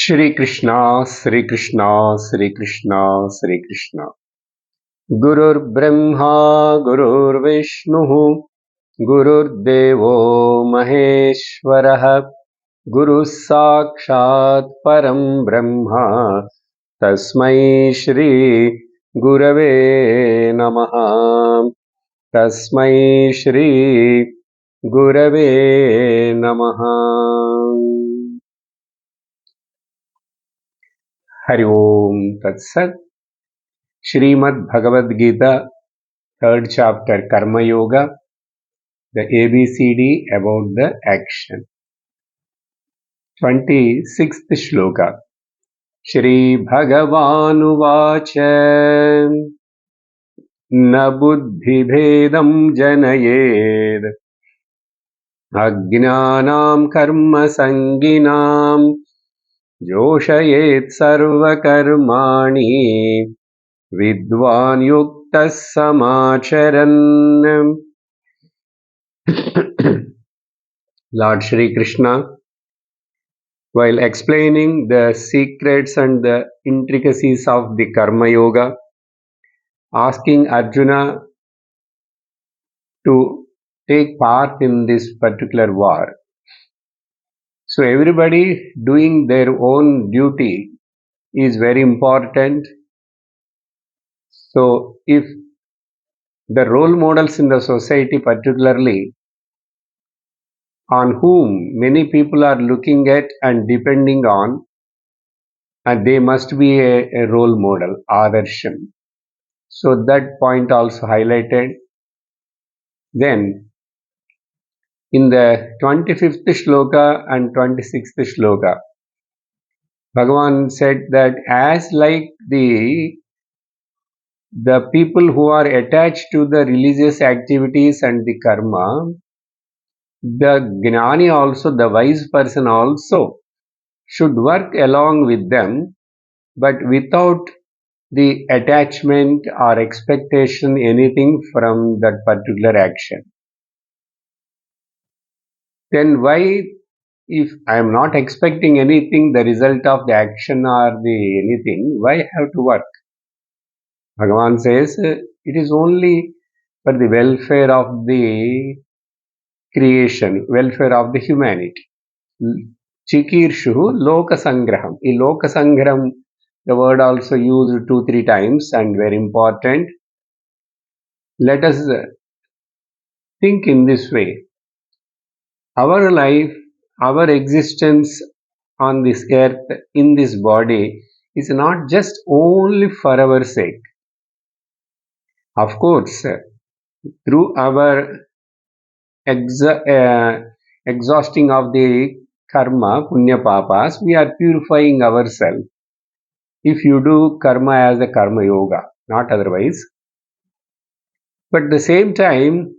Shri Krishna, Shri Krishna, Shri Krishna, Shri Krishna. Gurur Brahma, Gurur Vishnu, Gurur Devo Maheshwaraha, Guru Sakshat Param Brahma, Tasmai Shri Gurave Namaha, Tasmai Shri Gurave Namaha. Hari Om Tat Sat. Srimad Bhagavad Gita, 3rd chapter Karma Yoga, the ABCD about the action. 26th Shloka. Shri Bhagavanu Vacha Na Buddhi Bhedam Janayed Ajnanam Karma Sanginam Joshayet Sarva Karmani Vidwan Yuktas Samacharan. Lord Shri Krishna, while explaining the secrets and the intricacies of the Karma Yoga, asking Arjuna to take part in this particular war. So everybody doing their own duty is very important. So if the role models in the society, particularly on whom many people are looking at and depending on, and they must be a role model, Adarsham. So that point also highlighted. Then in the 25th shloka and 26th shloka, Bhagavan said that as like the people who are attached to the religious activities and the karma, the gnani also, the wise person also should work along with them, but without the attachment or expectation anything from that particular action. Then why, if I am not expecting anything, the result of the action or the anything, why have to work? Bhagavan says it is only for the welfare of the creation, welfare of the humanity. Chikirshu Loka Sangraham. In Loka Sangraham, the word also used 2-3 times and very important. Let us think in this way. Our life, our existence on this earth, in this body, is not just only for our sake. Of course, through our exhausting of the karma, punya papas, we are purifying ourselves. If you do karma as a karma yoga, not otherwise. But at the same time,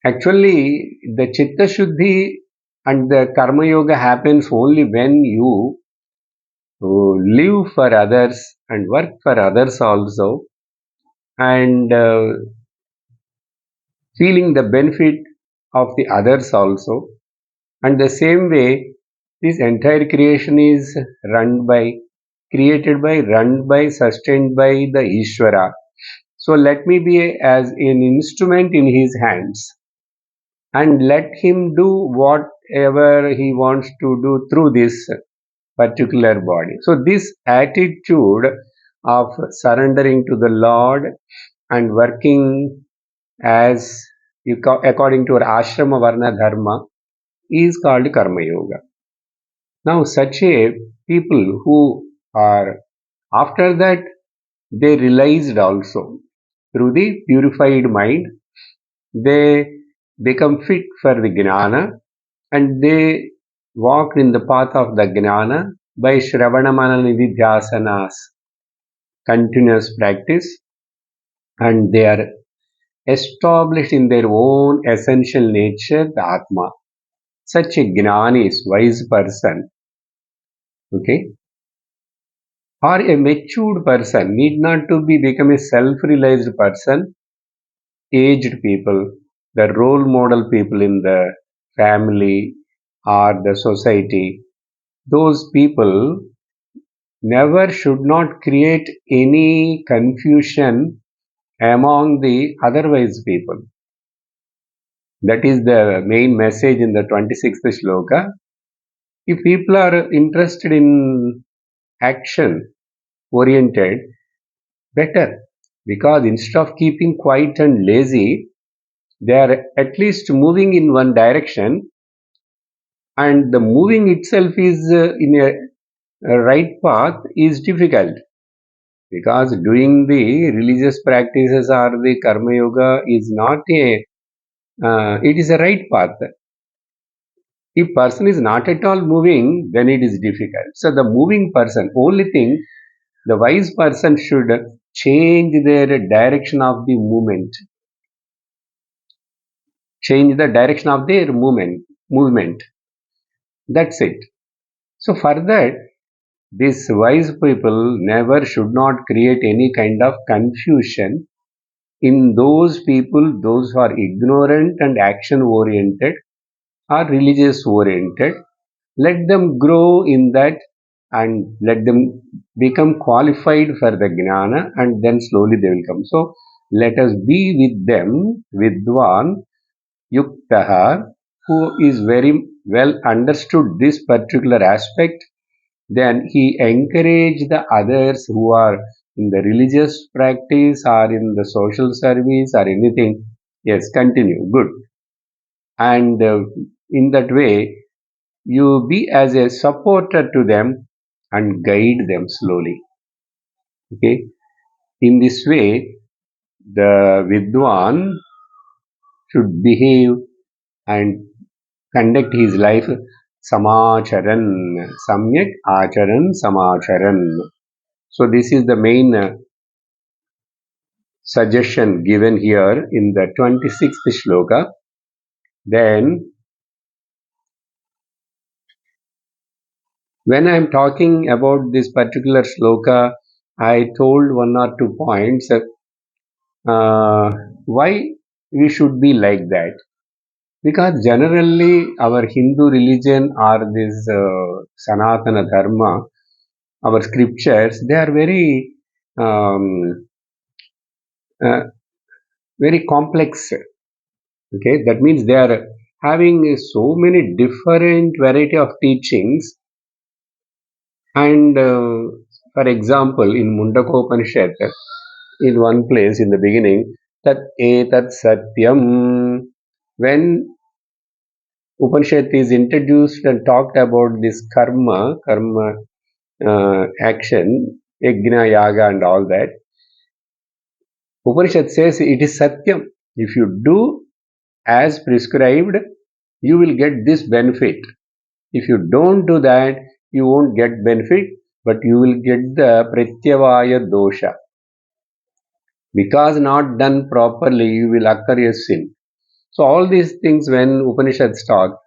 actually, the Chitta Shuddhi and the Karma Yoga happens only when you live for others and work for others also, and feeling the benefit of the others also. And the same way, this entire creation is created by, run by, sustained by the Ishvara. So let me be as an instrument in his hands, and let him do whatever he wants to do through this particular body. So this attitude of surrendering to the Lord and working as according to our ashrama varna dharma is called karma yoga. Now such a people who are, after that, they realized also through the purified mind, they become fit for the jnana, and they walked in the path of the jnana by Shravana Manana Nididhyasanas, continuous practice, and they are established in their own essential nature, the Atma. Such a Gnani is wise person, okay, or a matured person, need not to become a self-realized person. Aged people, the role model people in the family or the society, those people never should not create any confusion among the otherwise people. That is the main message in the 26th shloka. If people are interested in action oriented, better. Because instead of keeping quiet and lazy, they are at least moving in one direction, and the moving itself is in a right path is difficult, because doing the religious practices or the karma yoga is not a it is a right path. If person is not at all moving, then it is difficult. So the moving person, only thing, the wise person should change their direction of the movement, change the direction of their movement. That's it. So for that, these wise people never should not create any kind of confusion in those people, those who are ignorant and action oriented or religious oriented. Let them grow in that and let them become qualified for the gnana, and then slowly they will come. So let us be with them, Vidwan Yuktaha, who is very well understood this particular aspect. Then he encouraged the others who are in the religious practice or in the social service or anything. Yes, continue. Good. And in that way, you be as a supporter to them and guide them slowly. Okay. In this way, the Vidwan should behave and conduct his life samacharan, samyak acharan samacharan. So this is the main suggestion given here in the 26th shloka. Then when I am talking about this particular shloka, I told one or two points why we should be like that. Because generally our Hindu religion or this Sanatana Dharma, our scriptures, they are um, uh, very complex. Okay, that means they are having so many different variety of teachings. And for example, in Mundakopanishad, in one place in the beginning, tat etat satyam, when Upanishad is introduced and talked about this karma action, yajna, yaga, and all that. Upanishad says it is satyam. If you do as prescribed, you will get this benefit. If you don't do that, you won't get benefit, but you will get the pratyavaya dosha. Because not done properly, you will occur a sin. So all these things when Upanishads talk,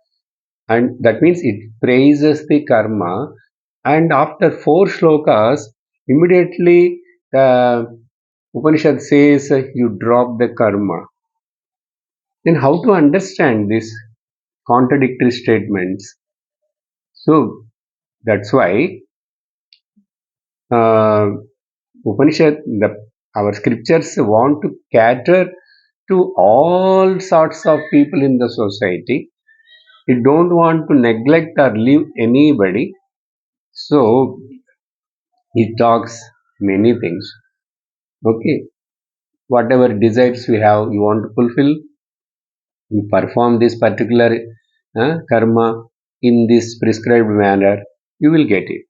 and that means it praises the karma, and after four shlokas, immediately the Upanishad says you drop the karma. Then how to understand these contradictory statements? So that's why uh, our scriptures want to cater to all sorts of people in the society. We don't want to neglect or leave anybody. So he talks many things. Okay, whatever desires we have, you want to fulfill, you perform this particular karma in this prescribed manner, you will get it.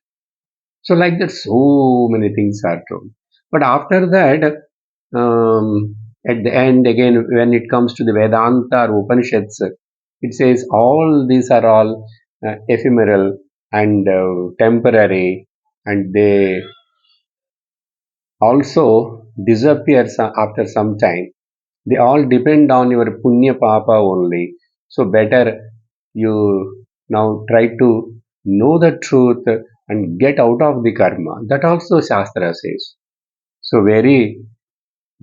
So like that, so many things are true. But after that, at the end again, when it comes to the Vedanta or Upanishads, it says all these are all ephemeral and temporary, and they also disappear after some time. They all depend on your punya papa only. So better you now try to know the truth and get out of the karma. That also Shastra says. So very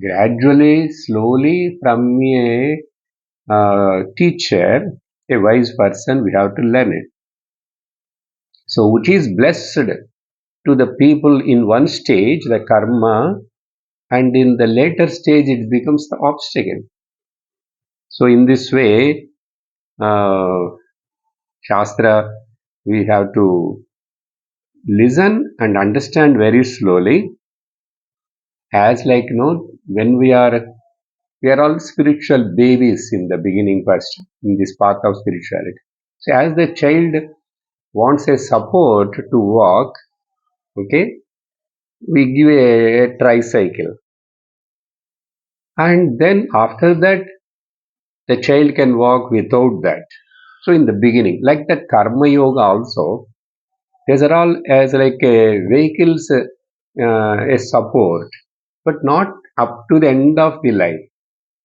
gradually, slowly, from a teacher, a wise person, we have to learn it. So, which is blessed to the people in one stage, the karma, and in the later stage, it becomes the obstacle. So, in this way, uh, Shastra, we have to listen and understand very slowly, as like when we are all spiritual babies in the beginning first in this path of spirituality. So as the child wants a support to walk, okay, we give a tricycle, and then after that the child can walk without that. So in the beginning, like the karma yoga also, these are all as like a vehicles, a support, but not up to the end of the life.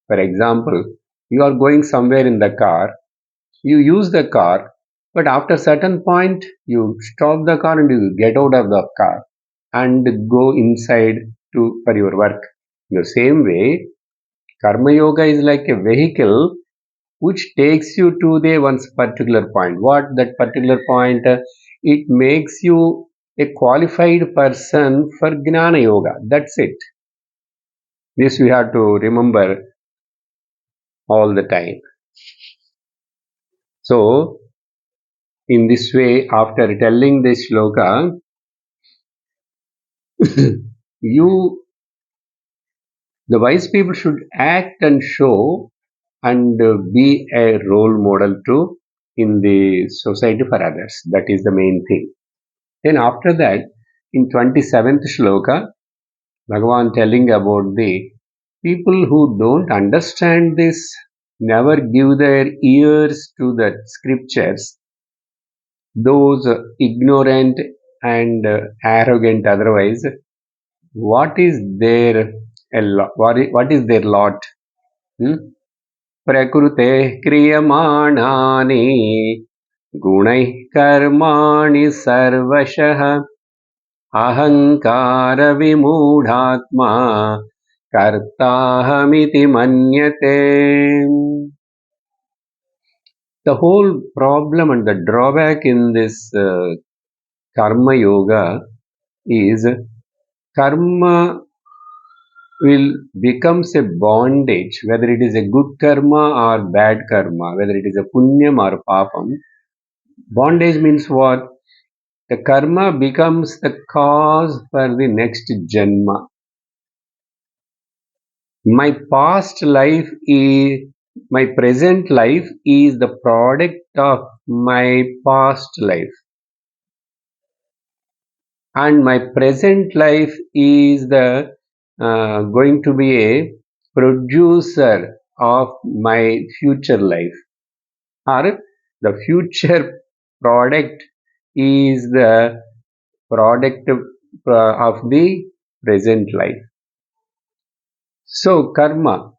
For example, you are going somewhere in the car, you use the car, but after certain point you stop the car and you get out of the car and go inside to for your work. In the same way, karma yoga is like a vehicle which takes you to the one particular point. What that particular point? It makes you a qualified person for gnana yoga. That's it. This we have to remember all the time. So in this way, after telling this shloka, you, the wise people, should act and show and be a role model too in the society for others. That is the main thing. Then after that, in 27th shloka, Bhagavan telling about the people who don't understand this, never give their ears to the scriptures, those ignorant and arrogant otherwise, what is their what is their lot? Hmm? प्रकृते क्रियमाणानि गुणैः कर्माणि सर्वशः अहङ्कारविमूढात्मा कर्ताहमिति मन्यते. The whole problem and the drawback in this karma yoga is karma will becomes a bondage, whether it is a good karma or bad karma, whether it is a punyam or papam. Bondage means what? The karma becomes the cause for the next janma. My past life is, my present life is the product of my past life, and my present life is the going to be a producer of my future life, or the future product is the product of the present life. So karma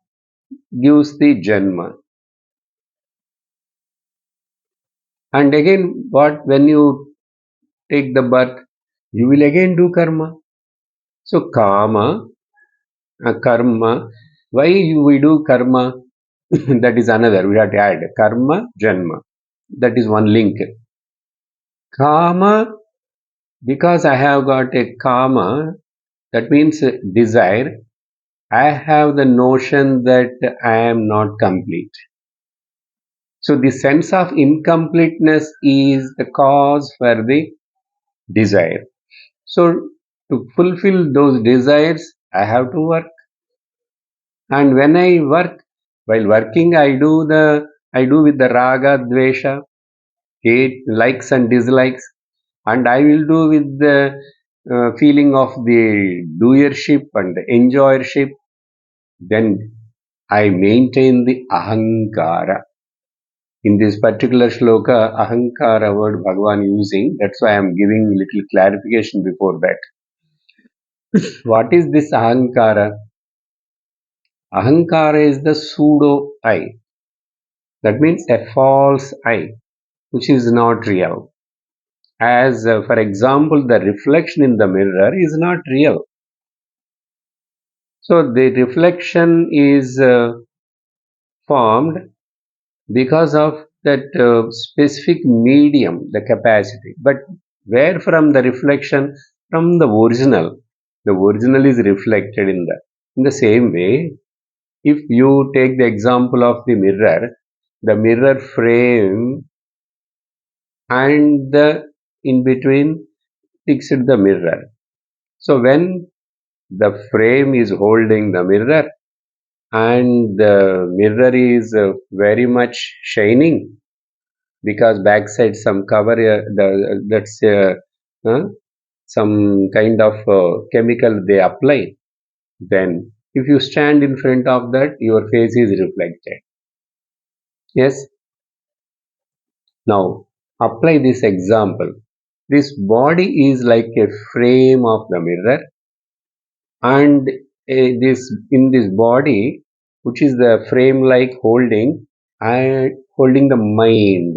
gives the janma, and again what, when you take the birth, you will again do karma. So karma, karma, why we do karma? That is another, we have to add karma janma, that is one link. Karma, because I have got a karma, that means desire, I have the notion that I am not complete. So the sense of incompleteness is the cause for the desire. So to fulfill those desires, I have to work. And when I work, while working, I do with the raga, dvesha, hate, likes and dislikes, and I will do with the feeling of the doership and enjoyership. Then I maintain the ahankara. In this particular shloka, ahankara word Bhagavan using, that's why I am giving little clarification before that. What is this ahankara? Ahankara is the pseudo I. That means a false I, which is not real. As for example, the reflection in the mirror is not real. So the reflection is formed because of that specific medium, the capacity. But Where from the reflection? From the original. The original is reflected in the same way. If you take the example of the mirror frame and the in between fixed the mirror. So when the frame is holding the mirror and the mirror is very much shining because backside some cover that's some kind of chemical they apply, then if you stand in front of that your face is reflected. Yes. Now apply this example. This body is like a frame of the mirror, and this in this body, which is the frame like holding and holding the mind,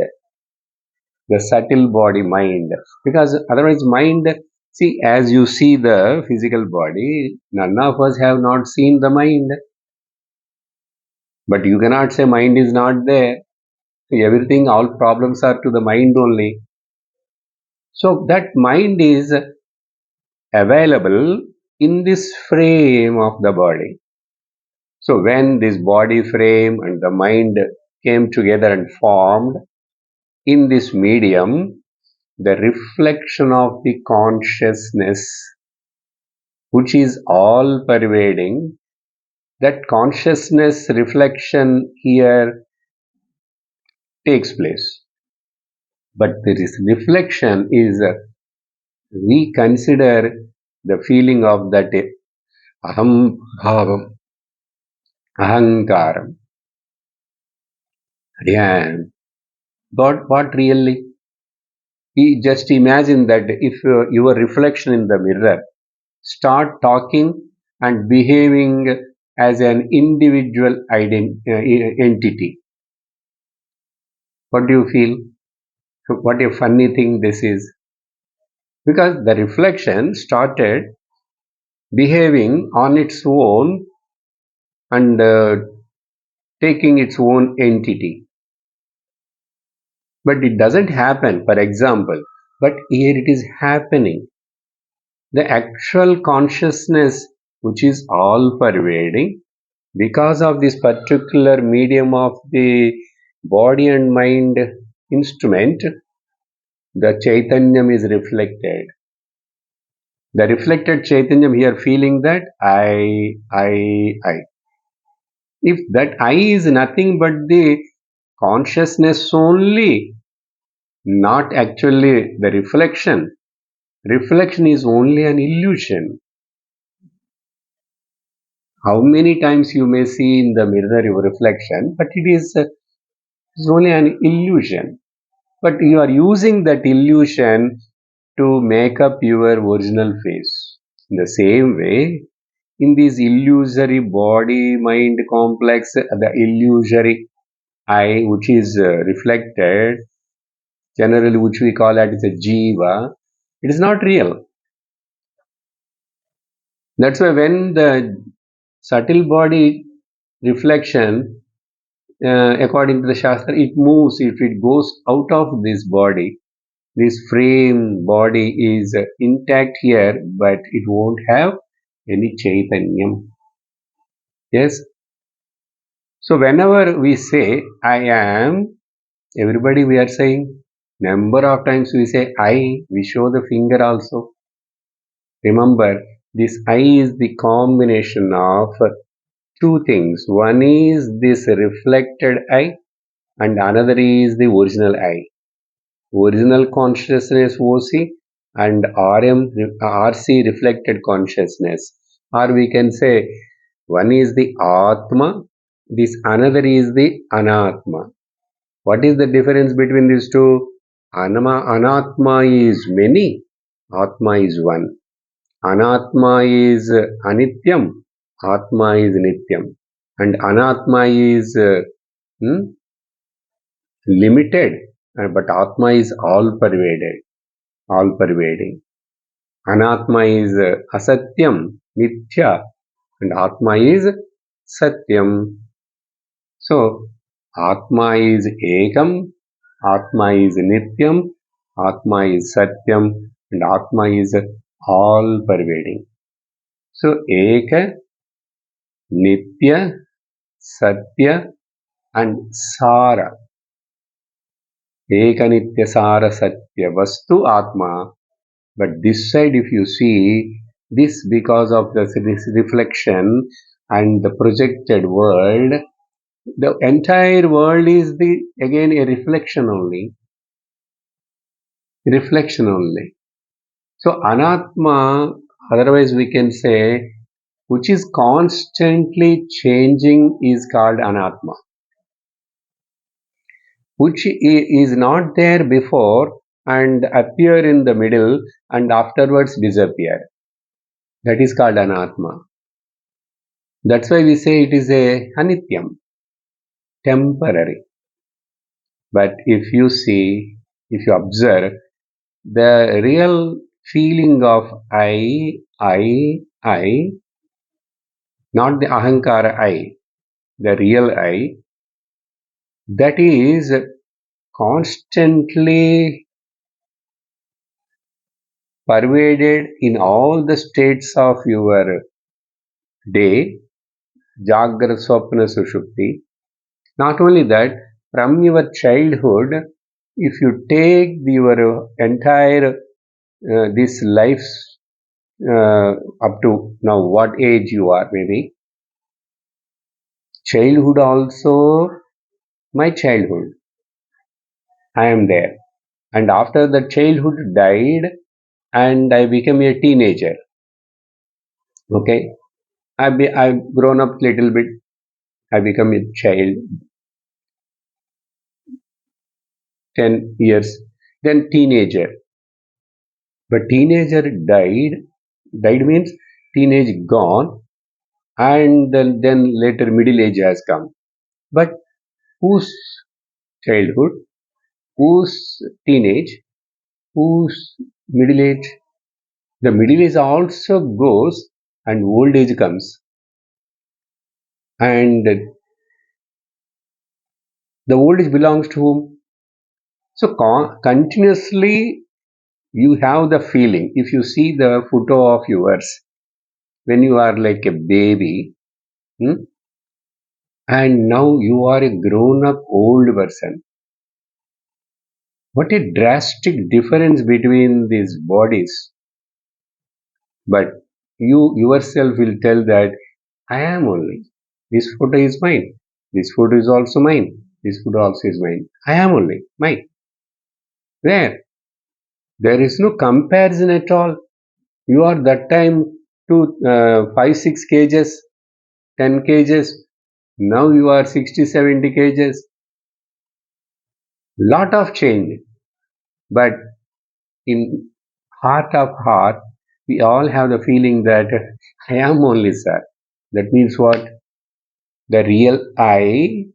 the subtle body mind, because otherwise mind, see, as you see the physical body, none of us have not seen the mind, but you cannot say mind is not there. Everything, all problems are to the mind only. So that mind is available in this frame of the body. So when this body frame and the mind came together and formed in this medium, the reflection of the consciousness, which is all pervading, that consciousness reflection here takes place. But this reflection is, we consider the feeling of that aham bhavam, ahankaram. Yeah. But what really? Just imagine that if your reflection in the mirror start talking and behaving as an individual entity, what do you feel? What a funny thing this is. Because the reflection started behaving on its own and taking its own entity. But it doesn't happen, for example. But here it is happening. The actual consciousness, which is all pervading, because of this particular medium of the body and mind instrument, the Chaitanyam is reflected. The reflected Chaitanyam here feeling that I. If that I is nothing but the consciousness only, not actually the reflection. Reflection is only an illusion. How many times you may see in the mirror your reflection, but it is it's only an illusion. But you are using that illusion to make up your original face. In the same way, in this illusory body mind complex, the illusory I, which is reflected, generally which we call it as a jiva, it is not real. That's why when the subtle body reflection, according to the Shastra, it moves, if it goes out of this body, this frame body is intact here, but it won't have any Chaitanyam. Yes. So whenever we say I am, everybody we are saying, number of times we say I, we show the finger also. Remember, this I is the combination of two things. One is this reflected I, and another is the original I. Original consciousness OC and RC reflected consciousness. Or we can say one is the Atma, this another is the Anatma. What is the difference between these two? Anatma is many, Atma is one. Anatma is Anityam, Atma is Nityam. And Anatma is limited, but Atma is all pervaded, all pervading. Anatma is Asatyam, Mithya, and Atma is Satyam. So, Atma is Ekam, Atma is Nityam, Atma is Satyam, and Atma is all pervading. So Eka, Nitya, Satya, and Sara. Eka Nitya Sara Satya Vastu Atma. But this side, if you see, this because of this reflection and the projected world, the entire world is the again a reflection only. Reflection only. So Anatma, otherwise we can say, which is constantly changing is called Anatma. Which is not there before and appear in the middle and afterwards disappear. That is called Anatma. That's why we say it is a Anityam, temporary. But if you see, if you observe, the real feeling of I, not the Ahankara I, the real I, that is constantly pervaded in all the states of your day, Jagra, Swapna, Sushupti. Not only that, from your childhood, if you take your entire this life up to now, what age you are, maybe childhood also, my childhood, I am there, and after the childhood died, and I became a teenager. Okay, I've grown up little bit. I become a child, 10 years, then teenager. But teenager died. Died means teenage gone, and then later middle age has come. But whose childhood, whose teenage, whose middle age? The middle age also goes, and old age comes, and the old age belongs to whom? So continuously you have the feeling. If you see the photo of yours when you are like a baby, hmm, and now you are a grown up old person, what a drastic difference between these bodies. But you yourself will tell that I am only. This photo is mine. This photo is also mine. This photo also is mine. I am only mine. Where? There is no comparison at all. You are that time to 5 6 kgs, 10 kgs. Now you are 60 70 kgs. Lot of change. But in heart of heart, we all have the feeling that I am only sir. That means what? The real I,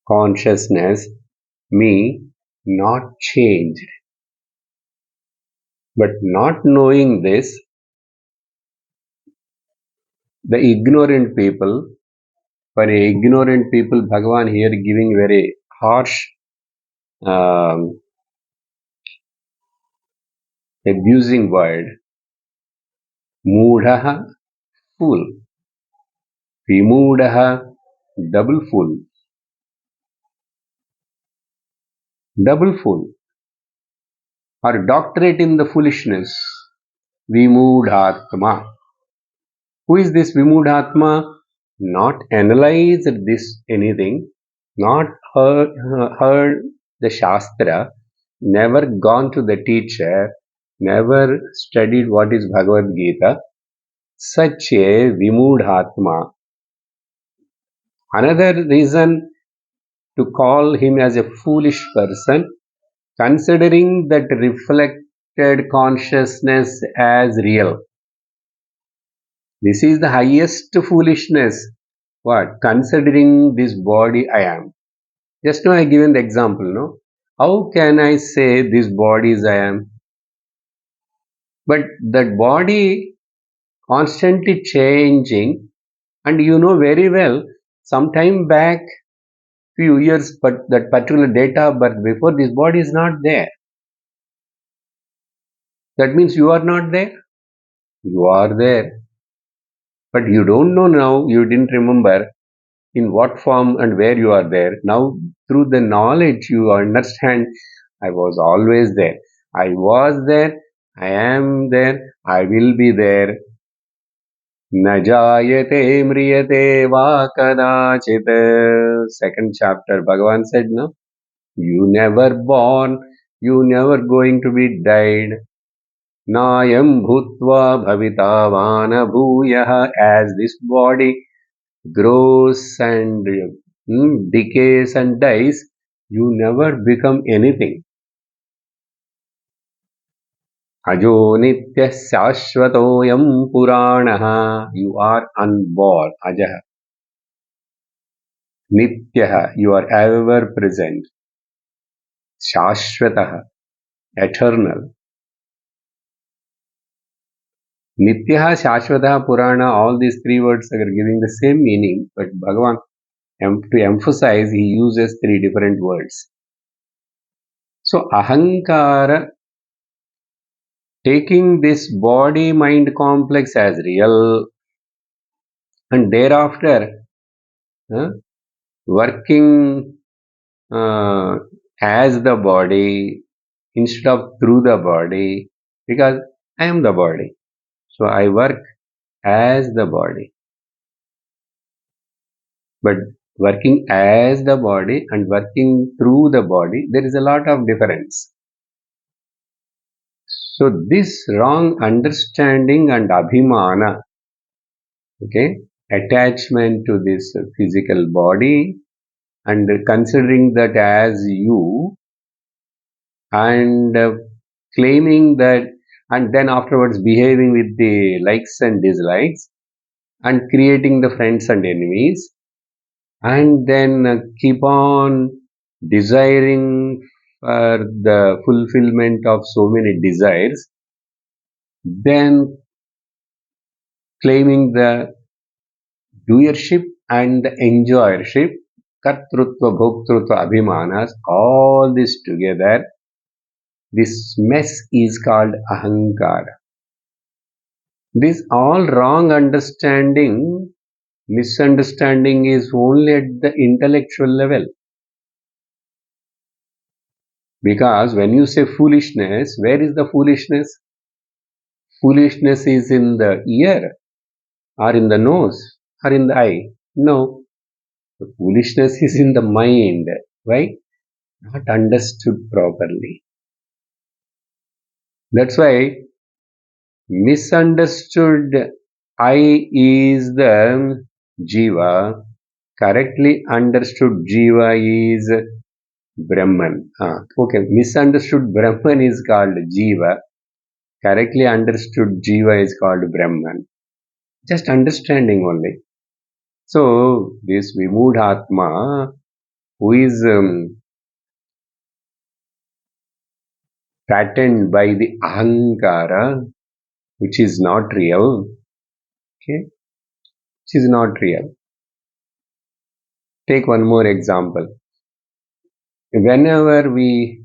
consciousness, me, not changed. But not knowing this, the ignorant people, for ignorant people, Bhagavan here giving very harsh, um, abusing word. Moodha, fool. Vimudaha, double fool. Double fool. Or doctorate in the foolishness. Vimudhatma. Who is this Vimudhatma? Not analyzed this anything, not heard the Shastra, never gone to the teacher, never studied what is Bhagavad Gita. Such a Vimudhatma. Another reason to call him as a foolish person, considering that reflected consciousness as real. This is the highest foolishness. What? Considering this body I am. Just now I given the example, no? How can I say this body is I am? But that body constantly changing, and you know very well, some time back few years, but that particular date of birth before, this body is not there. That means you are not there. You are there, but you don't know now. You didn't remember in what form and where you are there. Now, through the knowledge, you understand. I was always there. I was there. I am there. I will be there. न जायते म्रियते वा कदाचित्. Second chapter, Bhagavan said, no, you never born, you never going to be died. Nayam bhutva bhavita vana bhuyah. As this body grows and decays and dies, you never become anything. Ajo nityah shashvatoyam puranah. You are unborn. Ajah. Nityah. You are ever present. Shashvatah. Eternal. Nityah, Shashvatah, Purana, all these three words are giving the same meaning, but Bhagavan, to emphasize, he uses three different words. So, Ahankara, taking this body-mind complex as real, and thereafter working as the body instead of through the body, because I am the body. So, I work as the body. But working as the body and working through the body, there is a lot of difference. So this wrong understanding and abhimana, okay, attachment to this physical body and considering that as you and claiming that, and then afterwards behaving with the likes and dislikes and creating the friends and enemies, and then keep on desiring for the fulfillment of so many desires, then claiming the doership and the enjoyership, kartrutva, bhoktrutva, abhimanas, all this together, this mess is called ahankara. This all wrong understanding, misunderstanding is only at the intellectual level. Because when you say foolishness, where is the foolishness? Foolishness is in the ear, or in the nose, or in the eye. No, the foolishness is in the mind. Why? Not understood properly. That's why misunderstood I is the Jiva. Correctly understood Jiva is Brahman. Okay, misunderstood Brahman is called Jiva. Correctly understood Jiva is called Brahman. Just understanding only. So, this Vimudhatma, who is patterned by the Ahankara, which is not real, okay, which is not real. Take one more example. Whenever we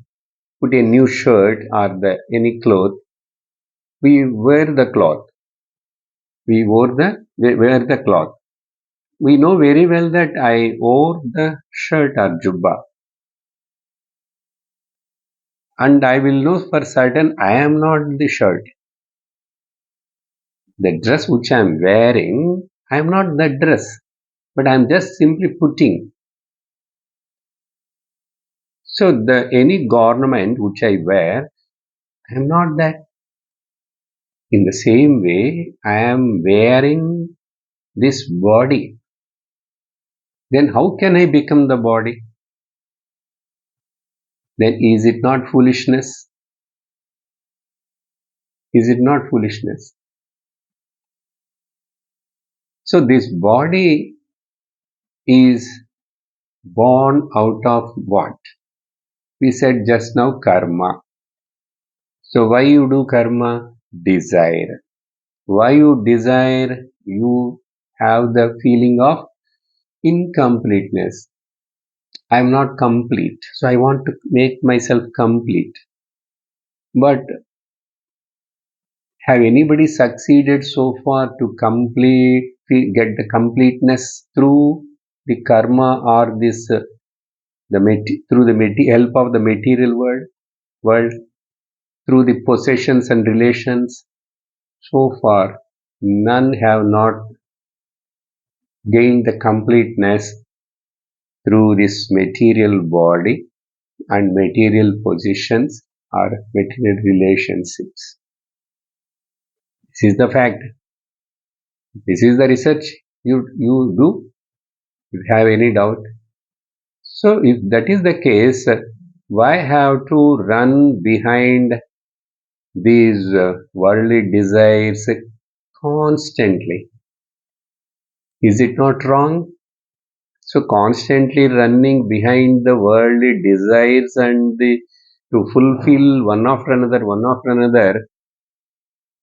put a new shirt or any cloth, we wear the cloth. We wear the cloth. We know very well that I wore the shirt or jubba. And I will know for certain I am not the shirt. The dress which I am wearing, I am not the dress, but I am just simply putting. So any garment which I wear, I am not that. In the same way, I am wearing this body. Then how can I become the body? Then is it not foolishness? Is it not foolishness? So this body is born out of what? We said just now karma. So why you do karma? Desire. Why you desire? You have the feeling of incompleteness. I'm not complete. So I want to make myself complete. But have anybody succeeded so far to get the completeness through the karma or this through the help of the material world through the possessions and relations? So far, none have not gained the completeness through this material body and material positions or material relationships. This is the fact. This is the research you do. If you have any doubt. So if that is the case, why have to run behind these worldly desires constantly? Is it not wrong? So constantly running behind the worldly desires and to fulfill one after another,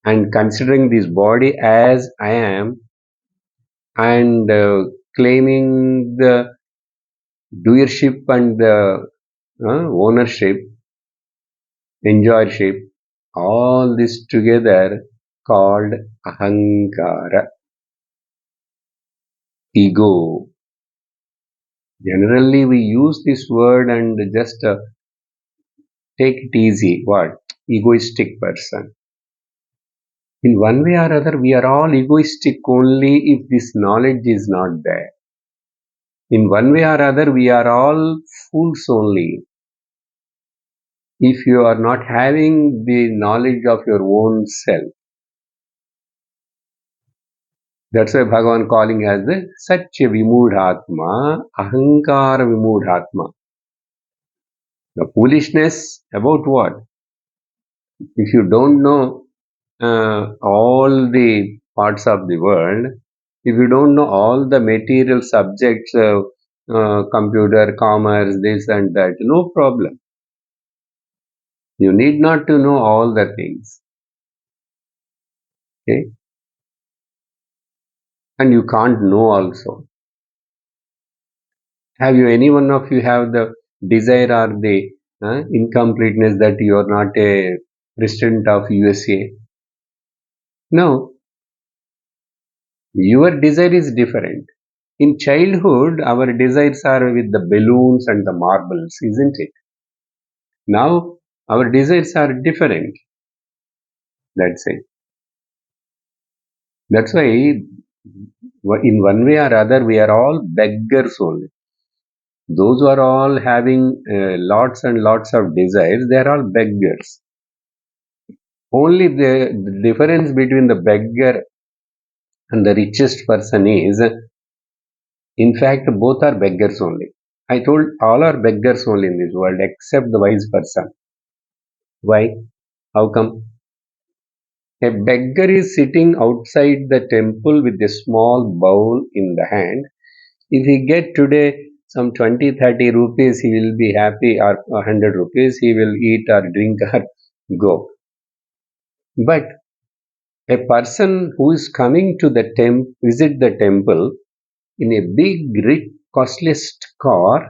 and considering this body as I am, and claiming the doership and the ownership, enjoyership, all this together called ahankara, ego. Generally, we use this word and just take it easy. What? Egoistic person. In one way or other, we are all egoistic only if this knowledge is not there. In one way or other, we are all fools only if you are not having the knowledge of your own self. That's why Bhagavan calling as the Satya Vimudhatma, Ahankara Vimudhatma. The foolishness about what? If you don't know all the parts of the world, if you don't know all the material subjects, computer, commerce, this and that, no problem. You need not to know all the things. Okay? And you can't know also. Have you, any one of you have the desire or the incompleteness that you are not a resident of USA? No, your desire is different. In childhood, our desires are with the balloons and the marbles, isn't it? Now, our desires are different. That's it. That's why, in one way or other, we are all beggars only. Those who are all having lots and lots of desires, they are all beggars. Only the difference between the beggar and the richest person is, in fact, both are beggars only. I told all are beggars only in this world except the wise person. Why? How come? A beggar is sitting outside the temple with a small bowl in the hand. If he get today some 20, 30 rupees, he will be happy, or 100 rupees, he will eat or drink or go. But a person who is coming to the visit the temple in a big, rich, costliest car,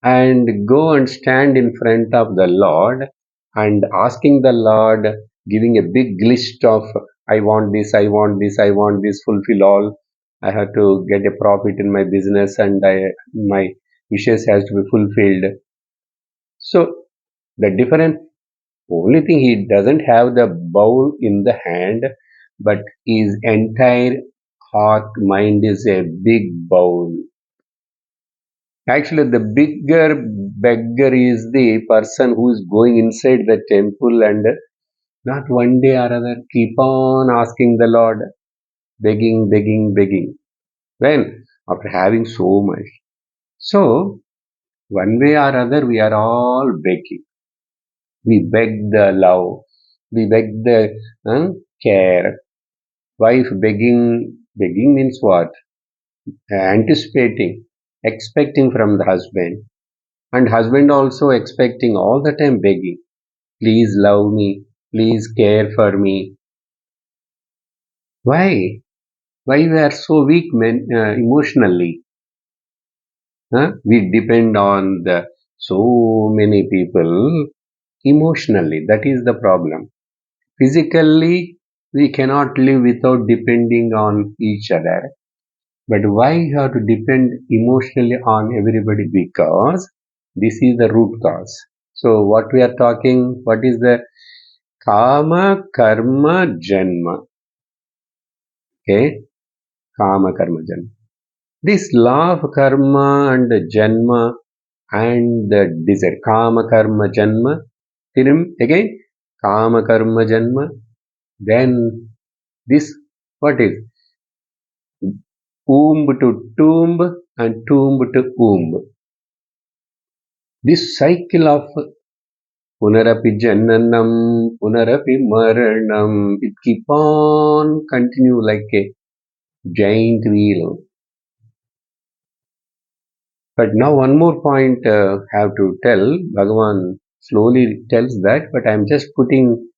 and go and stand in front of the Lord and asking the Lord, giving a big list of, I want this, I want this, I want this, fulfill all. I have to get a profit in my business, and my wishes has to be fulfilled. So the different, only thing, he doesn't have the bowl in the hand, but his entire heart, mind is a big bowl. Actually, the bigger beggar is the person who is going inside the temple and not one day or other keep on asking the Lord, begging, begging, begging. When? After having so much. So, one way or other, we are all begging. We beg the love. We beg the care. Wife begging, begging means what? Anticipating, expecting from the husband. And husband also expecting, all the time begging, please love me, please care for me. Why? Why we are so weak emotionally? We depend on the so many people emotionally. That is the problem. Physically, we cannot live without depending on each other. But why you have to depend emotionally on everybody? Because this is the root cause. So what we are talking, what is the kama karma janma? Okay, kama karma janma. This law of karma and janma and the desire, kama karma janma, again, kama karma janma, then this, what is womb to tomb and tomb to womb. This cycle of punarapi jananam, punarapi maranam, it keep on continue like a giant wheel. But now one more point have to tell. Bhagavan slowly tells that, but I am just putting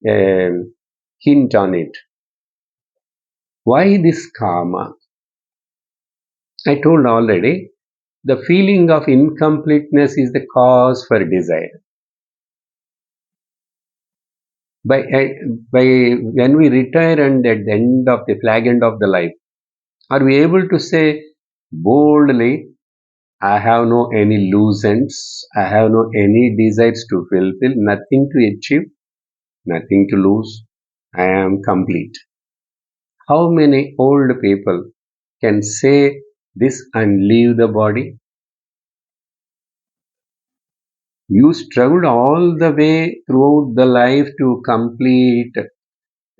a hint on it. Why this karma? I told already, the feeling of incompleteness is the cause for desire. By, by when we retire and at the end of the flag end of the life, are we able to say boldly, I have no any loose ends, I have no any desires to fulfill, nothing to achieve, nothing to lose, I am complete. How many old people can say this and leave the body? You struggled all the way throughout the life to complete,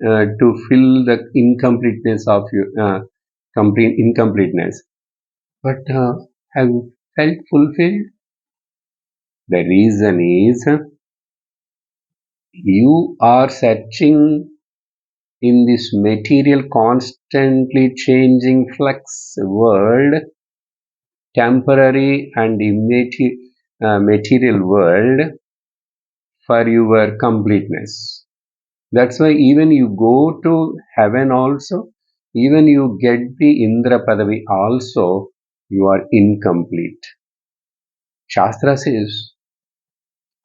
to fill the incompleteness of your complete incompleteness. But have you felt fulfilled? The reason is you are searching in this material, constantly changing flux world, temporary and material world, for your completeness. That's why even you go to heaven also, even you get the Indra Padavi also, you are incomplete. Shastra says,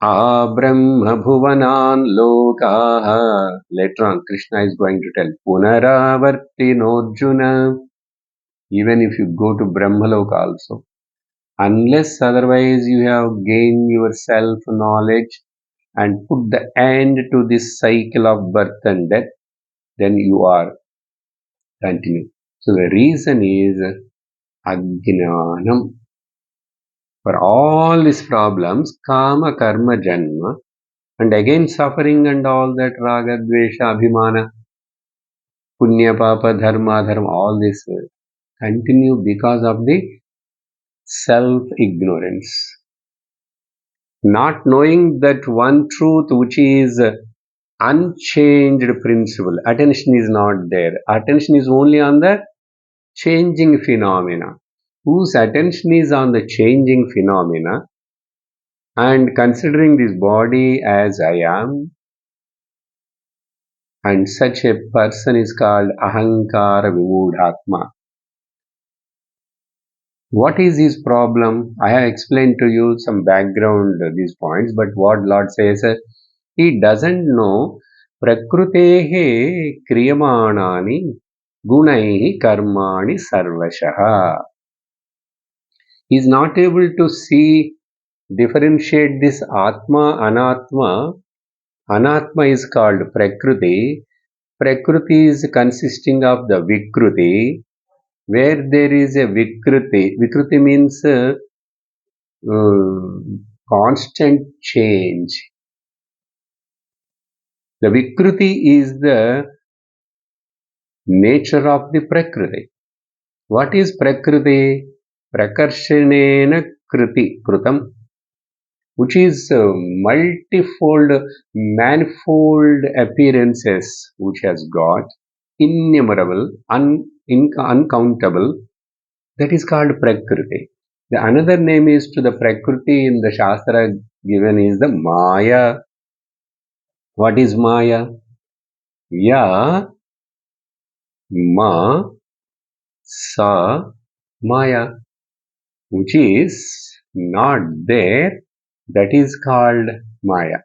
Abrahma bhuvanan lokaha. Later on, Krishna is going to tell, Punaravartinojuna. Even if you go to Brahmaloka also, unless otherwise you have gained your self knowledge and put the end to this cycle of birth and death, then you are continue. So the reason is Ajnanam. For all these problems, Kama, Karma, Janma, and again suffering and all that Raga, Dvesha, Abhimana, Punya, Papa, Dharma, Dharma, all this will continue because of the self-ignorance. Not knowing that one truth which is unchanged principle. Attention is not there. Attention is only on the changing phenomena. Whose attention is on the changing phenomena and considering this body as I am, and such a person is called Ahankara Vimudhatma. What is his problem? I have explained to you some background these points, but what Lord says, he doesn't know Prakrutehe Kriyamanani Gunaihi Karmani Sarvashaha. He is not able to see, differentiate this Atma, Anatma. Anatma is called Prakruti. Prakruti is consisting of the Vikruti. Where there is a Vikruti, Vikruti means constant change. The Vikruti is the nature of the Prakriti. What is Prakriti? Prakarshanena Kriti, Krutam, which is multifold, manifold appearances which has got, innumerable, uncountable. That is called Prakriti. The another name is to the Prakriti in the Shastra given is the Maya. What is Maya? Ya, Ma, Sa, Maya. which is not there, that is called Maya.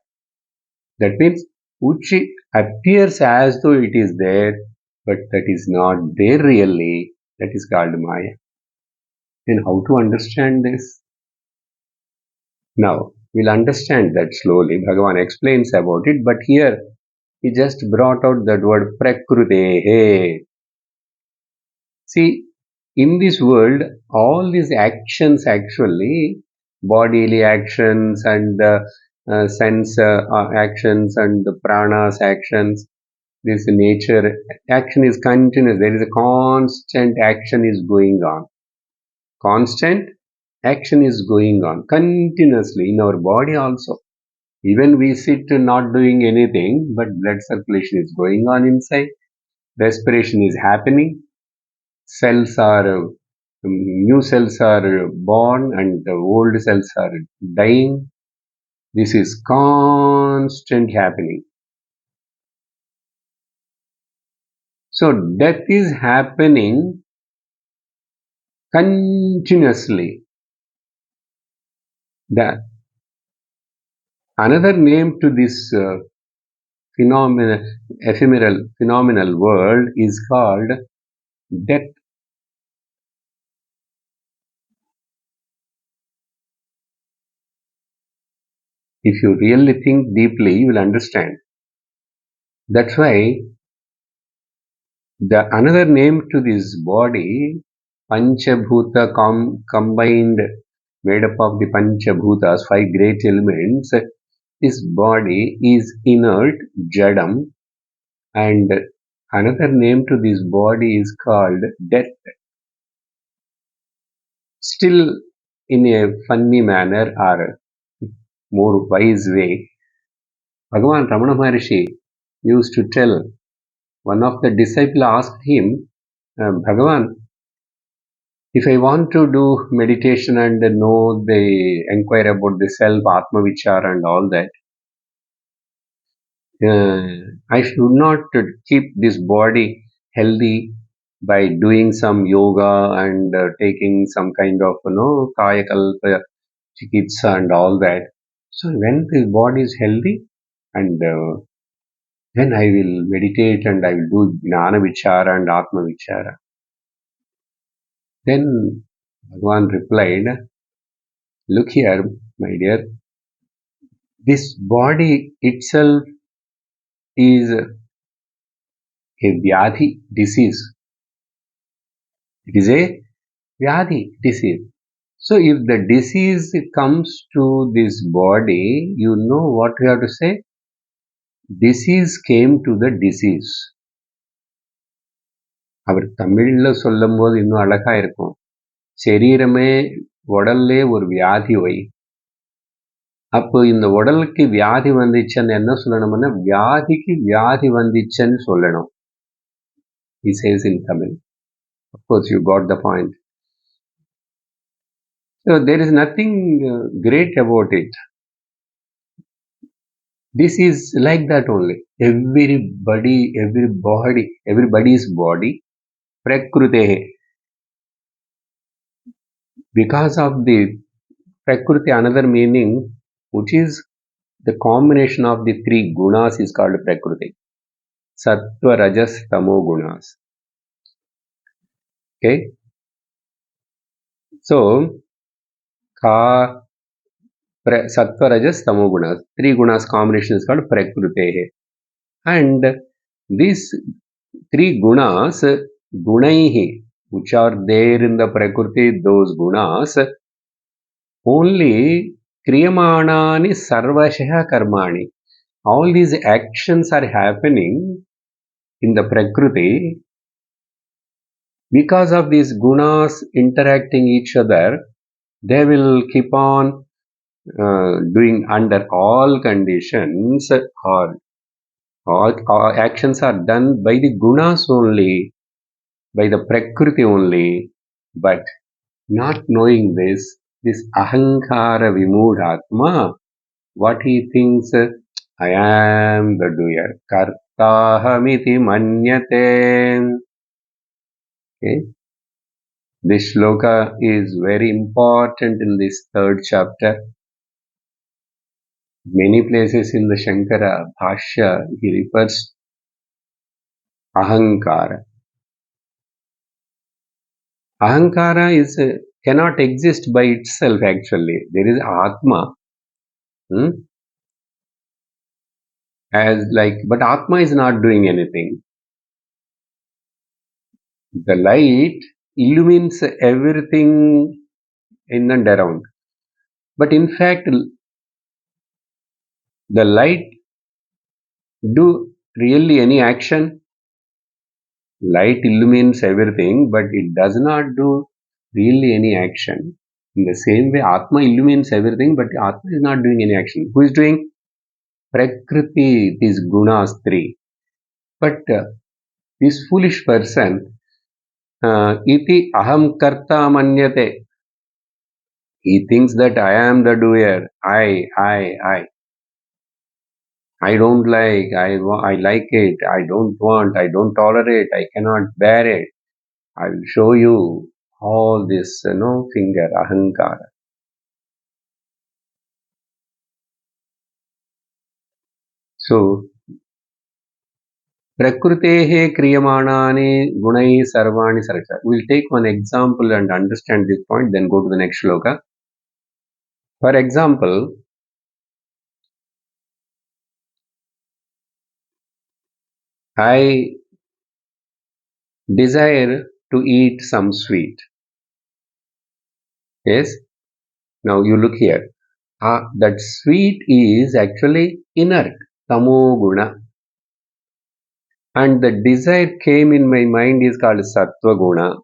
That means which appears as though it is there, but that is not there really, that is called Maya. Then how to understand this? Now, we'll understand that slowly. Bhagavan explains about it, but here he just brought out that word prakrutehe. See, in this world, all these actions actually, bodily actions and sense actions and the pranas actions, this nature action is continuous. There is a constant action is going on. Constant action is going on continuously in our body also. Even we sit not doing anything, but blood circulation is going on inside. Respiration is happening. Cells are new cells are born and the old cells are dying. This is constant happening. So death is happening continuously. The another name to this ephemeral phenomenal world is called death. If you really think deeply, you will understand. That's why the another name to this body, Panchabhuta combined, made up of the Panchabhutas, five great elements, this body is inert, Jadam, and another name to this body is called death. Still, in a funny manner or more wise way, Bhagavan Ramana Maharishi used to tell, one of the disciples asked him, Bhagavan, if I want to do meditation and know the inquire about the self, Atma Vichara and all that, I should not keep this body healthy by doing some yoga and taking some kind of kaya kalpa chikitsa and all that. So when the body is healthy, and then I will meditate and I will do Jnana Vichara and Atma Vichara. Then Bhagavan replied, look here, my dear, this body itself is a vyadhi, disease. It is a vyadhi, disease. So if the disease comes to this body, you know what you have to say? Disease came to the disease. அவர் தமிழ்ல சொல்லும் போது இன்னும் அழகா இருக்கும். சரீரமே உடல்லே ஒரு வியாதி வை. அப்போ இந்த உடலுக்கு வியாதி வந்துச்சுன்னு என்ன சொல்லணும்னா வியாதிக்கு வியாதி வந்துச்சுன்னு சொல்லணும். He says in Tamil. Of course, you got the point. So there is nothing great about it. This is like that only. Everybody's body, prakrutehe. Because of the prakruti, another meaning, which is the combination of the three gunas is called prakruti. Sattva, Rajas, Tamo gunas. Okay. So, Sattva, Rajas, Tamo gunas. Three gunas combination is called prakrutehe. And these three gunas, gunaihi, which are there in the Prakriti, those gunas, only kriyamanani sarvashaha karmani. All these actions are happening in the Prakriti because of these gunas interacting each other. They will keep on doing under all conditions, or all actions are done by the gunas only, by the Prakriti only, but not knowing this ahankara vimudhatma, what he thinks, I am the doer, kartahamiti manyate. Okay? This shloka is very important in this third chapter. Many places in the Shankara Bhashya, he refers Ahankara. Ahankara cannot exist by itself actually. There is Atma. Hmm? But Atma is not doing anything. The light illumines everything in and around. But in fact, the light do really any action. Light illumines everything, but it does not do really any action. In the same way, Atma illumines everything, but Atma is not doing any action. Who is doing? Prakriti, these gunas three. But this foolish person, iti aham karta manyate. He thinks that I am the doer. I. I don't like, I like it, I don't want, I don't tolerate, I cannot bear it. I will show you all this, finger, ahankara. So, prakrutehe kriyamanani gunai sarvani sarcha. We'll take one example and understand this point, then go to the next shloka. For example, I desire to eat some sweet. Yes? Now you look here. That sweet is actually inert, tamoguna. And the desire came in my mind is called sattva guna.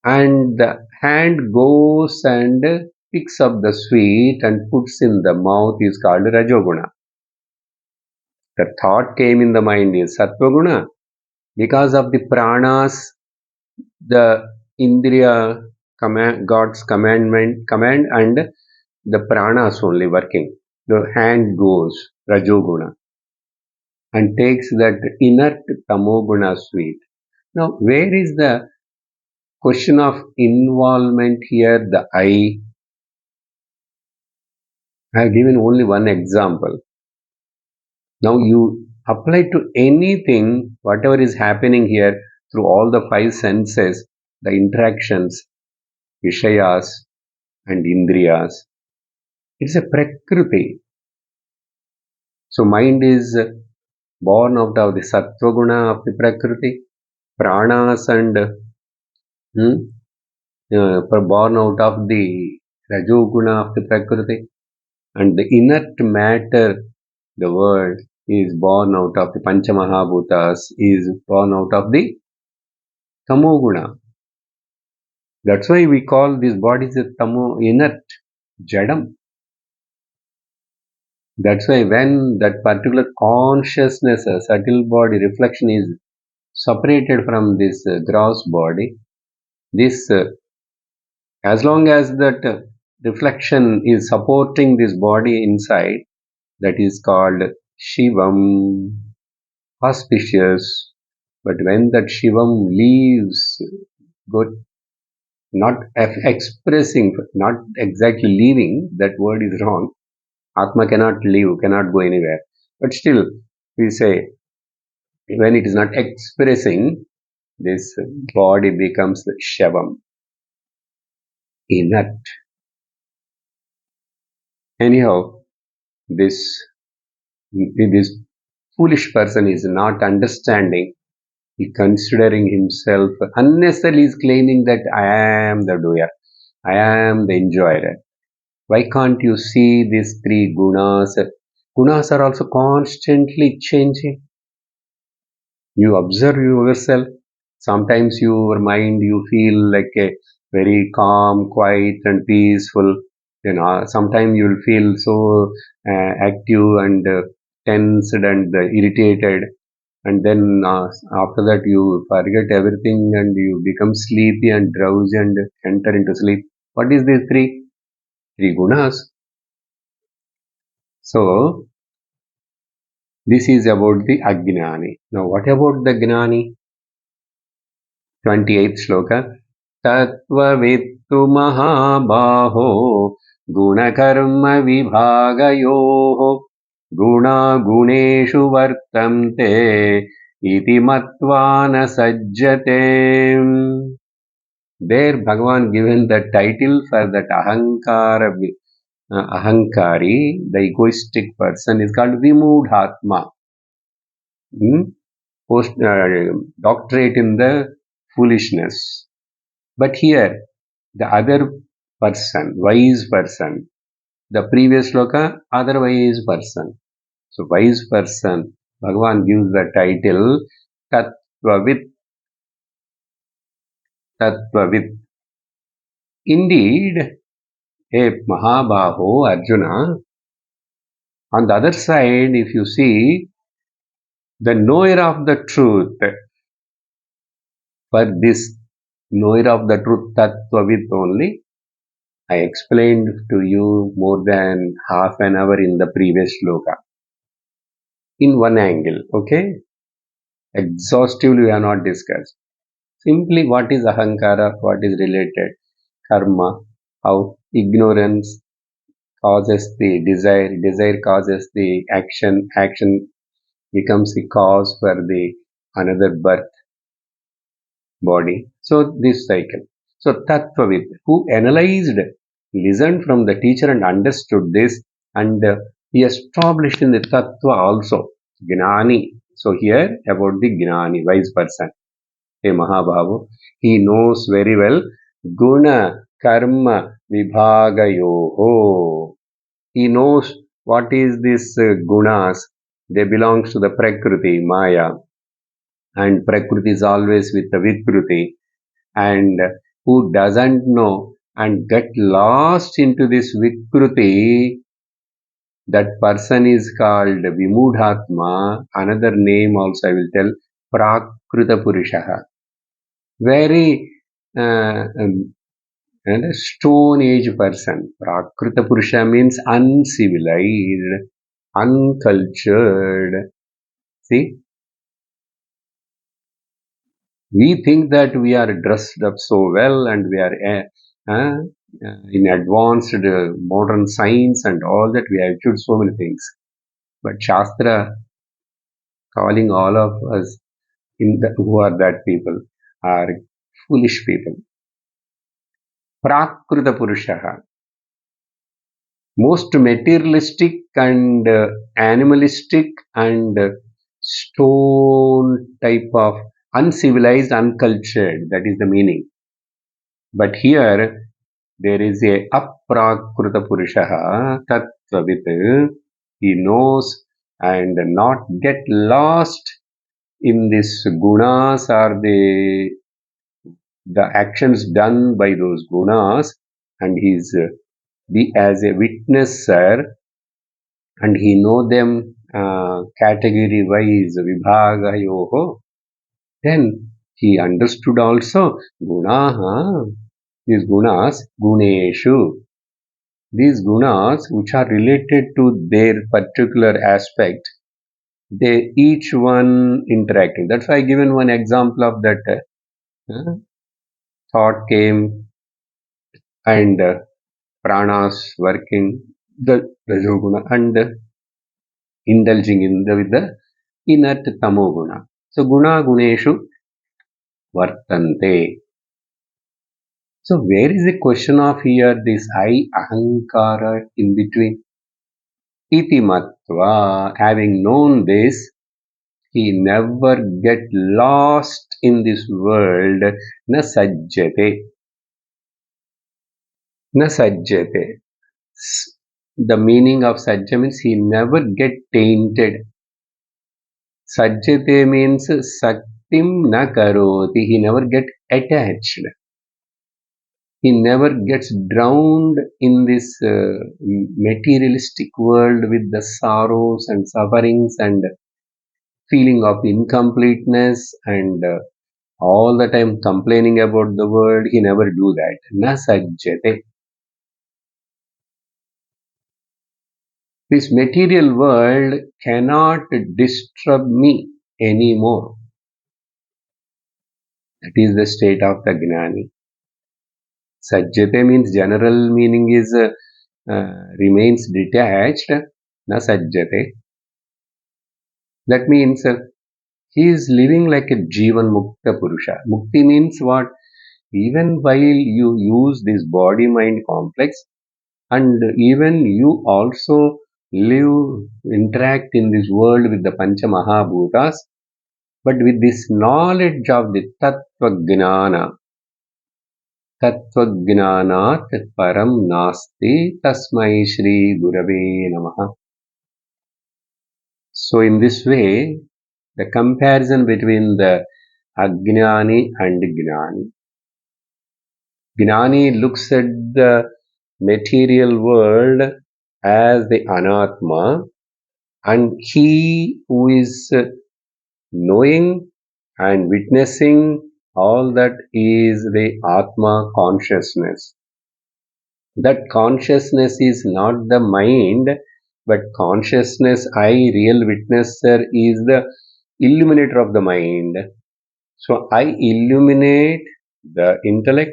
And the hand goes and picks up the sweet and puts in the mouth is called rajoguna. The thought came in the mind is sattva guna. Because of the pranas, the indriya God's command and the pranas only working. The hand goes rajoguna and takes that inert tamoguna sweet. Now, where is the question of involvement here? The I have given only one example. Now, you apply to anything, whatever is happening here through all the five senses, the interactions, Vishayas and Indriyas. It's a Prakriti. So, mind is born out of the Sattva Guna of the Prakriti, Pranas and born out of the Rajoguna of the Prakriti, and the inert matter, the world, is born out of the Panchamahabhutas, is born out of the Tamoguna. That's why we call these bodies the inert, Jadam. That's why when that particular consciousness, a subtle body reflection is separated from this gross body, this as long as that reflection is supporting this body inside, that is called Shivam, auspicious. But when that Shivam leaves, good, not expressing, not exactly leaving, that word is wrong. Atma cannot leave, cannot go anywhere. But still, we say, when it is not expressing, this body becomes the Shavam, inert. Anyhow, this foolish person is not understanding. He considering himself unnecessarily is claiming that I am the doer, I am the enjoyer. Why can't you see these three gunas? Gunas are also constantly changing. You observe yourself. Sometimes your mind you feel like a very calm, quiet, and peaceful. Sometimes you'll feel so active and tensed and irritated, and then after that you forget everything and you become sleepy and drowsy and enter into sleep. What is these three gunas? So this is about the Ajnani. Now what about the Gnani? 28th Sloka. तत्त्ववित्तु महाबाहो गुणकर्मविभागयोः गुणागुणेषु वर्तन्ते इति मत्वा न सज्जते. There Bhagavan given the title for that ahankari, the egoistic person, is called Vimudhatma. Post doctorate in the foolishness. But here the other person, wise person, the previous sloka, other wise person. So wise person, Bhagavan gives the title Tattvavit, Tattvavit. Indeed, a Mahabaho Arjuna, on the other side, if you see, the knower of the truth, for this knower of the truth, Tattvavit only, I explained to you more than half an hour in the previous sloka. In one angle, okay? Exhaustively we have not discussed. Simply what is ahankara, what is related, karma, how ignorance causes the desire, desire causes the action, action becomes the cause for the another birth body. So this cycle. So Tattvavid, who analyzed, listened from the teacher and understood this, and he established in the Tattva also, Gnani. So here about the Gnani, wise person, a Mahabhavu, he knows very well Guna, Karma, Vibhagayoho. He knows what is this gunas. They belongs to the Prakriti, Maya, and Prakriti is always with the Vikruti, and who doesn't know and get lost into this Vikruti, that person is called Vimudhatma. Another name also I will tell, Prakruta Purushaha. Very and a stone age person. Prakruta Purusha means uncivilized, uncultured. See, we think that we are dressed up so well and we are in advanced modern science and all that, we have achieved so many things. But Shastra calling all of us who are that people are foolish people. Prakruta Purusha, most materialistic and animalistic and stone type of uncivilized, uncultured. That is the meaning. But here there is a aprakruta purushaha tattvavit. He knows and not get lost in this gunas or the actions done by those gunas, and he's be as a witnesser, and he know them category wise vibhagayoho. Then he understood also gunaha, these gunas, guneshu, these gunas which are related to their particular aspect, they each one interacting. That's why I given one example of that thought came and pranas working, the rajoguna, and indulging in with the inert tamoguna. So guna guneshu vartante. So where is the question of here this I ahankara in between? Iti matva, having known this, he never get lost in this world. Na sajjate. Na sajjate. The meaning of sajja means he never get tainted. Sajjate means saktim na karoti. He never get attached. He never gets drowned in this materialistic world with the sorrows and sufferings and feeling of incompleteness and all the time complaining about the world. He never do that. Na sajjate. This material world cannot disturb me anymore. That is the state of the Gnani. Sajjate means general meaning is remains detached. Na sajjate. That means he is living like a Jivan Mukta Purusha. Mukti means what? Even while you use this body mind complex, and even you also live, interact in this world with the Pancha Mahabhutas, but with this knowledge of the Tattva-Gnanat Param Nasti Tasmai Shri Gurave Namaha. So in this way, the comparison between the Ajnani and Gnani. Gnani looks at the material world as the Anatma, and he who is knowing and witnessing all that is the Atma consciousness. That consciousness is not the mind, but consciousness, I, real witnesser, is the illuminator of the mind. So I illuminate the intellect,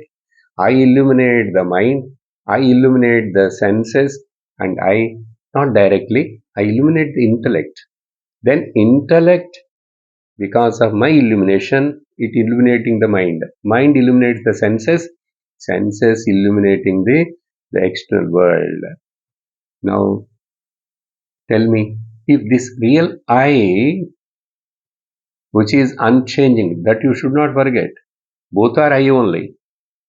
I illuminate the mind, I illuminate the senses, and I, not directly, I illuminate the intellect. Then intellect, because of my illumination, it illuminating the mind. Mind illuminates the senses, senses illuminating the external world. Now tell me, if this real I, which is unchanging, that you should not forget, both are I only.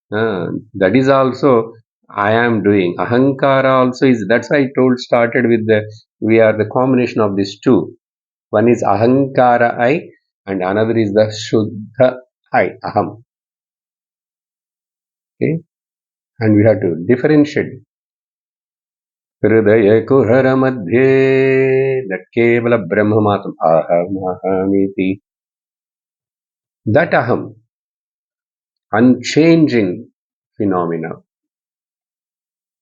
That is also I am doing. Ahankara also is, that's why I told, started with the, we are the combination of these two. One is Ahankara I, and another is the Shuddha I, Aham. Okay? And we have to differentiate. हृदय कुहर मध्ये that केवल ब्रह्मात्म aham ahamiti. That aham, unchanging phenomena,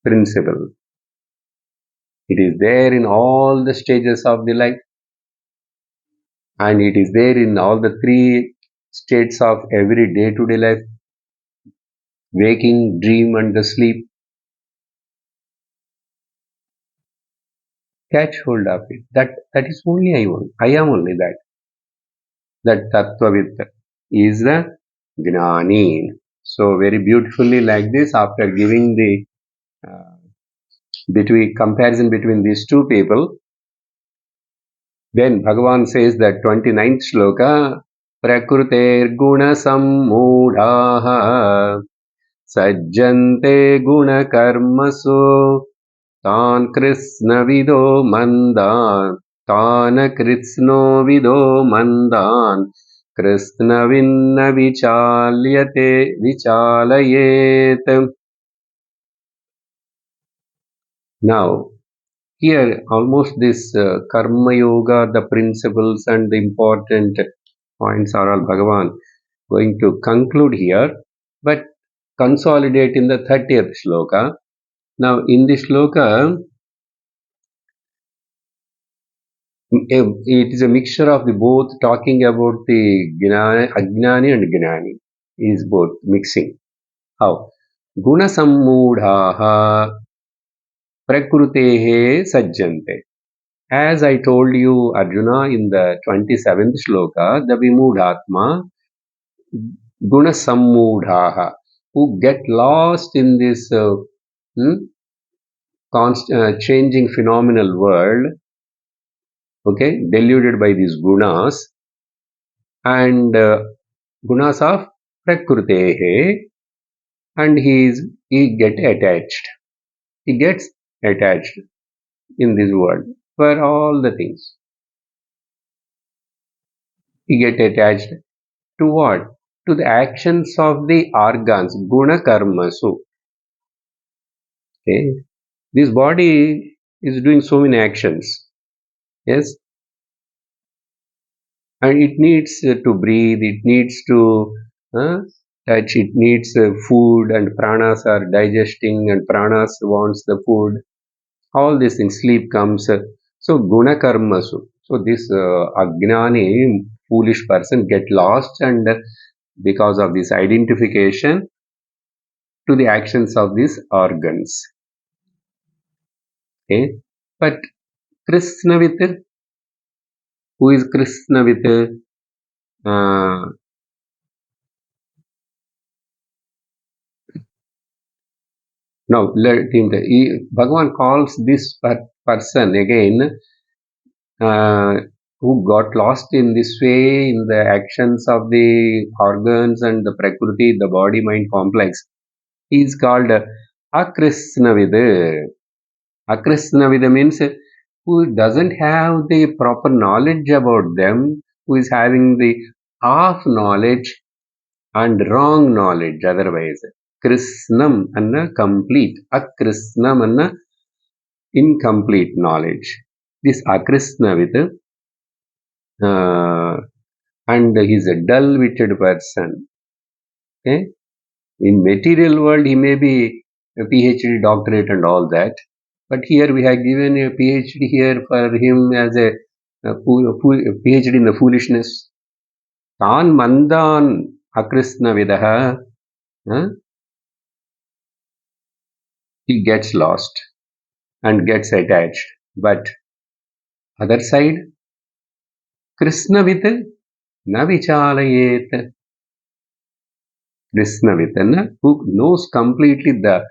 principle. It is there in all the stages of the life, and it is there in all the three states of every day-to-day life: waking, dream, and the sleep. Catch hold of it. That is only I want. I am only that. That Tattvavit is the Gnani. So very beautifully like this, after giving the between comparison between these two people, then Bhagavan says that 29th shloka, Prakruter guna sammudhaha sajjante guna karmasu tan krishna vido mandan tan krishno vido mandan krishna vinna vichalyate vichalayet. Now here almost this karma yoga, the principles and the important points are all Bhagavan going to conclude here, but consolidate in the 30th shloka. Now in this shloka, it is a mixture of the both, talking about the Ajnani and Gnani, is both mixing. How? Guna sammudhaha prakrutehe sajjante. As I told you, Arjuna, in the 27th shloka, the Vimudhatma, Guna Sammudhaha, who get lost in this changing phenomenal world, okay, deluded by these gunas, and gunas of Prakrutehe, and he gets attached. He gets attached in this world for all the things. He gets attached to what? To the actions of the organs, guna karmasu. Okay, this body is doing so many actions, yes, and it needs to breathe, it needs to touch, it needs food, and pranas are digesting, and pranas wants the food. All these things, sleep comes. So guna karmasu. So this ajnani, foolish person, get lost, and because of this identification, to the actions of these organs. Okay, but Krishnavit, who is Krishnavit? Uh, now, let him. Bhagavan calls this person again, uh, who got lost in this way in the actions of the organs and the prakriti, the body mind complex. He is called Akrishnavida. Akrishnavida means who doesn't have the proper knowledge about them, who is having the half knowledge and wrong knowledge otherwise. Krishnam anna complete, Akrishnam anna incomplete knowledge. This Akrishnavida, uh, and he is a dull-witted person. Okay? In material world, he may be a PhD, doctorate, and all that. But here we have given a PhD here for him as a PhD in the foolishness. Tan mandan akrisna vidaha. He gets lost and gets attached. But other side, Krishnavit na vichalayet. Krishnavit, who knows completely the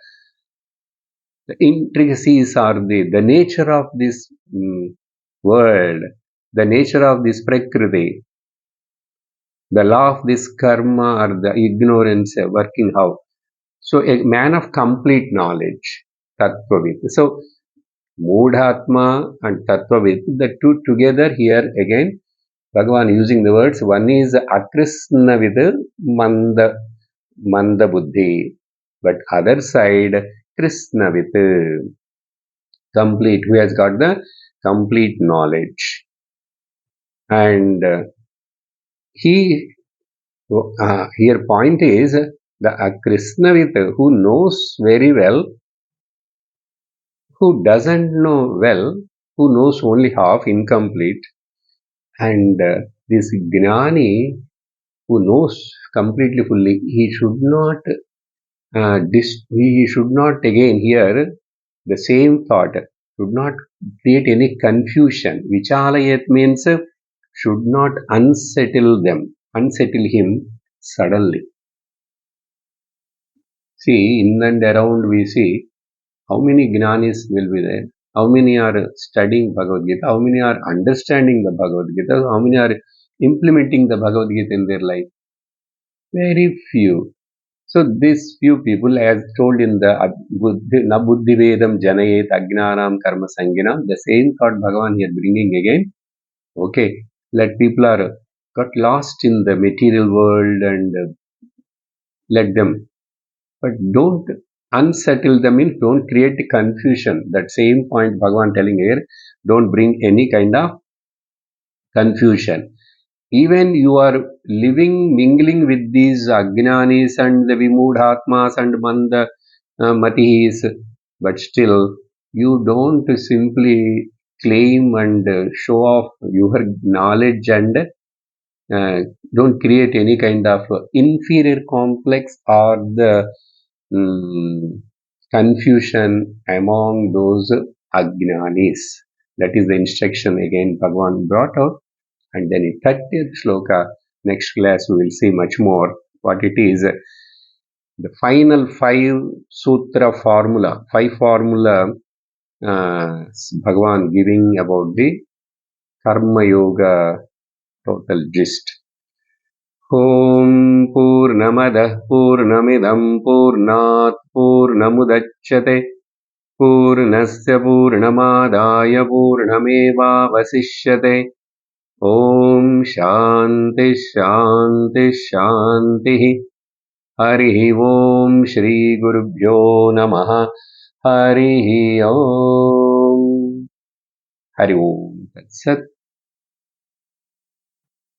intricacies or the nature of this world, the nature of this prakriti, the law of this karma or the ignorance working how. So a man of complete knowledge, Tattvavit. So Moodhatma and Tattvavit, the two together here again, Bhagavan using the words, one is Akrisnavid Manda Buddhi, but other side Krishnavit, complete, who has got the complete knowledge. And he here point is the Krishnavit who knows very well, who doesn't know well, who knows only half, incomplete, and this Gnani who knows completely fully, he should not he should not again here the same thought, should not create any confusion. Vichalayat means should not unsettle him suddenly. See, in and around we see how many Gnanis will be there, how many are studying Bhagavad Gita, how many are understanding the Bhagavad Gita, how many are implementing the Bhagavad Gita in their life. Very few. So these few people, as told in the Na Buddhi Vedam Janayet Ajnanam Karma Sanginam, the same thought Bhagavan here bringing again. Okay, let people are got lost in the material world and let them, but don't unsettle them in, don't create confusion. That same point Bhagavan telling here, don't bring any kind of confusion. Even you are living, mingling with these Ajnanis and the Vimudhatmas and Manda Matihis, but still you don't simply claim and show off your knowledge and don't create any kind of inferior complex or the confusion among those Ajnanis. That is the instruction again Bhagavan brought out. And then in 30th Sloka, next class we will see much more what it is. The final 5 sutra formula, 5 formula Bhagavan giving about the Karma Yoga total gist. Om Purnamadah Purnamidam Purnat Purnamudachyate Purnasya Purnamadaya Purnameva Vasishyate. Om Shanti Shanti Shanti. Hari Om Shri Gurubhyo Namaha. Hari Om. Hari Om. Tat Sat.